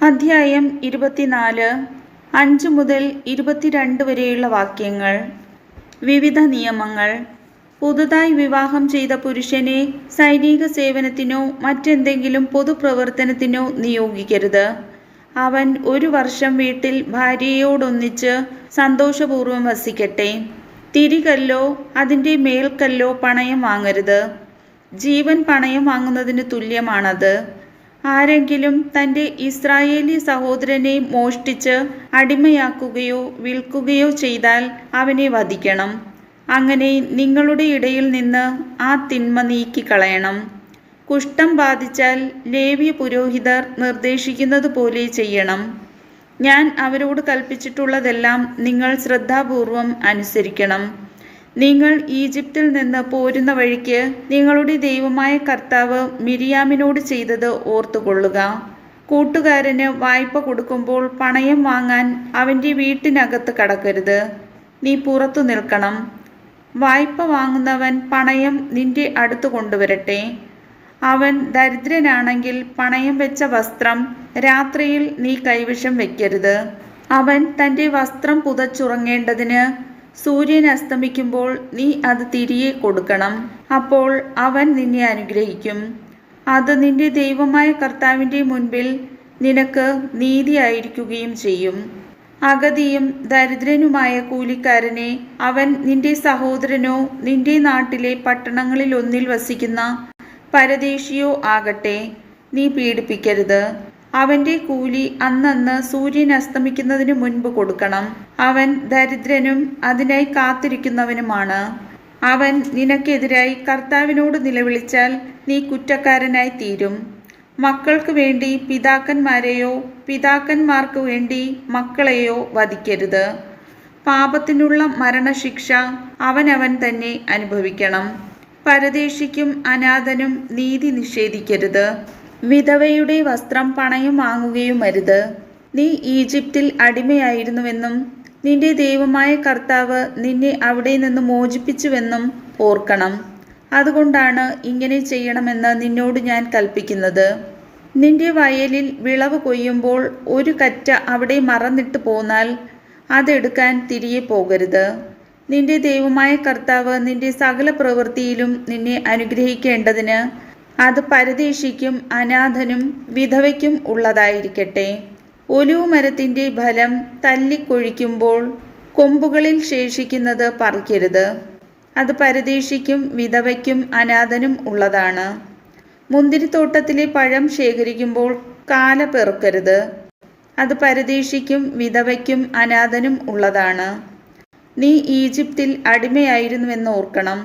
അധ്യായം 24 5 മുതൽ 22 വരെയുള്ള വാക്യങ്ങൾ. വിവിധ നിയമങ്ങൾ. പുതുതായി വിവാഹം ചെയ്ത പുരുഷനെ സൈനിക സേവനത്തിനോ മറ്റെന്തെങ്കിലും പൊതുപ്രവർത്തനത്തിനോ നിയോഗിക്കരുത്. അവൻ 1 വർഷം വീട്ടിൽ ഭാര്യയോടൊന്നിച്ച് സന്തോഷപൂർവ്വം വസിക്കട്ടെ. തിരികല്ലോ അതിൻ്റെ മേൽക്കല്ലോ പണയം വാങ്ങരുത്. ജീവൻ പണയം വാങ്ങുന്നതിന് തുല്യമാണത്. ആരെങ്കിലും തൻ്റെ ഇസ്രായേലി സഹോദരനെ മോഷ്ടിച്ച് അടിമയാക്കുകയോ വിൽക്കുകയോ ചെയ്താൽ അവനെ വധിക്കണം. അങ്ങനെ നിങ്ങളുടെ ഇടയിൽ നിന്ന് ആ തിന്മ നീക്കിക്കളയണം. കുഷ്ഠം ബാധിച്ചാൽ ലേവ്യ പുരോഹിതർ നിർദ്ദേശിക്കുന്നത് പോലെ ചെയ്യണം. ഞാൻ അവരോട് കൽപ്പിച്ചിട്ടുള്ളതെല്ലാം നിങ്ങൾ ശ്രദ്ധാപൂർവം അനുസരിക്കണം. നിങ്ങൾ ഈജിപ്തിൽ നിന്ന് പോരുന്ന വഴിക്ക് നിങ്ങളുടെ ദൈവമായ കർത്താവ് മിരിയാമിനോട് ചെയ്തത് ഓർത്തുകൊള്ളുക. കൂട്ടുകാരന് വായ്പ കൊടുക്കുമ്പോൾ പണയം വാങ്ങാൻ അവൻ്റെ വീട്ടിനകത്ത് കടക്കരുത്. നീ പുറത്തു നിൽക്കണം. വായ്പ വാങ്ങുന്നവൻ പണയം നിന്റെ അടുത്ത് കൊണ്ടുവരട്ടെ. അവൻ ദരിദ്രനാണെങ്കിൽ പണയം വെച്ച വസ്ത്രം രാത്രിയിൽ നീ കൈവശം വയ്ക്കരുത്. അവൻ തൻ്റെ വസ്ത്രം പുതച്ചുറങ്ങേണ്ടതിന് സൂര്യൻ അസ്തമിക്കുമ്പോൾ നീ അത് തിരികെ കൊടുക്കണം. അപ്പോൾ അവൻ നിന്നെ അനുഗ്രഹിക്കും. അത് നിന്റെ ദൈവമായ കർത്താവിൻ്റെ മുൻപിൽ നിനക്ക് നീതിയായിരിക്കുകയും ചെയ്യും. അഗതിയും ദരിദ്രനുമായ കൂലിക്കാരനെ അവൻ നിന്റെ സഹോദരനോ നിന്റെ നാട്ടിലെ പട്ടണങ്ങളിലൊന്നിൽ വസിക്കുന്ന പരദേശിയോ ആകട്ടെ, നീ പീഡിപ്പിക്കരുത്. അവൻ്റെ കൂലി അന്നന്ന് സൂര്യൻ അസ്തമിക്കുന്നതിന് മുൻപ് കൊടുക്കണം. അവൻ ദരിദ്രനും അതിനായി കാത്തിരിക്കുന്നവനുമാണ്. അവൻ നിനക്കെതിരായി കർത്താവിനോട് നിലവിളിച്ചാൽ നീ കുറ്റക്കാരനായി തീരും. മക്കൾക്ക് വേണ്ടി പിതാക്കന്മാരെയോ പിതാക്കന്മാർക്ക് വേണ്ടി മക്കളെയോ വധിക്കരുത്. പാപത്തിനുള്ള മരണശിക്ഷ അവനവൻ തന്നെ അനുഭവിക്കണം. പരദേശിക്കും അനാഥനും നീതി നിഷേധിക്കരുത്. വിധവയുടെ വസ്ത്രം പണയം വാങ്ങുകയുമരുത്. നീ ഈജിപ്തിൽ അടിമയായിരുന്നുവെന്നും നിന്റെ ദൈവമായ കർത്താവ് നിന്നെ അവിടെ നിന്ന് മോചിപ്പിച്ചുവെന്നും ഓർക്കണം. അതുകൊണ്ടാണ് ഇങ്ങനെ ചെയ്യണമെന്ന് നിന്നോട് ഞാൻ കൽപ്പിക്കുന്നത്. നിന്റെ വയലിൽ വിളവ് കൊയ്യുമ്പോൾ ഒരു കറ്റ അവിടെ മറന്നിട്ട് പോന്നാൽ അതെടുക്കാൻ തിരികെ പോകരുത്. നിന്റെ ദൈവമായ കർത്താവ് നിന്റെ സകല പ്രവൃത്തിയിലും നിന്നെ അനുഗ്രഹിക്കേണ്ടതിന് അത് പരദേശിക്കും അനാഥനും വിധവയ്ക്കും ഉള്ളതായിരിക്കട്ടെ. ഒലിവുമരത്തിൻ്റെ ഫലം തല്ലിക്കൊഴിക്കുമ്പോൾ കൊമ്പുകളിൽ ശേഷിക്കുന്നത് പറിക്കരുത്. അത് പരദേശിക്കും വിധവയ്ക്കും അനാഥനും ഉള്ളതാണ്. മുന്തിരിത്തോട്ടത്തിലെ പഴം ശേഖരിക്കുമ്പോൾ കാല പെറുക്കരുത്. അത് പരദേശിക്കും വിധവയ്ക്കും അനാഥനും ഉള്ളതാണ്. നീ ഈജിപ്തിൽ അടിമയായിരുന്നുവെന്ന് ഓർക്കണം.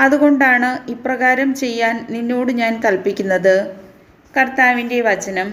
അതുകൊണ്ടാണ് ഇപ്രകാരം ചെയ്യാൻ നിന്നോട് ഞാൻ കൽപ്പിക്കുന്നത്. കർത്താവിൻ്റെ വചനം.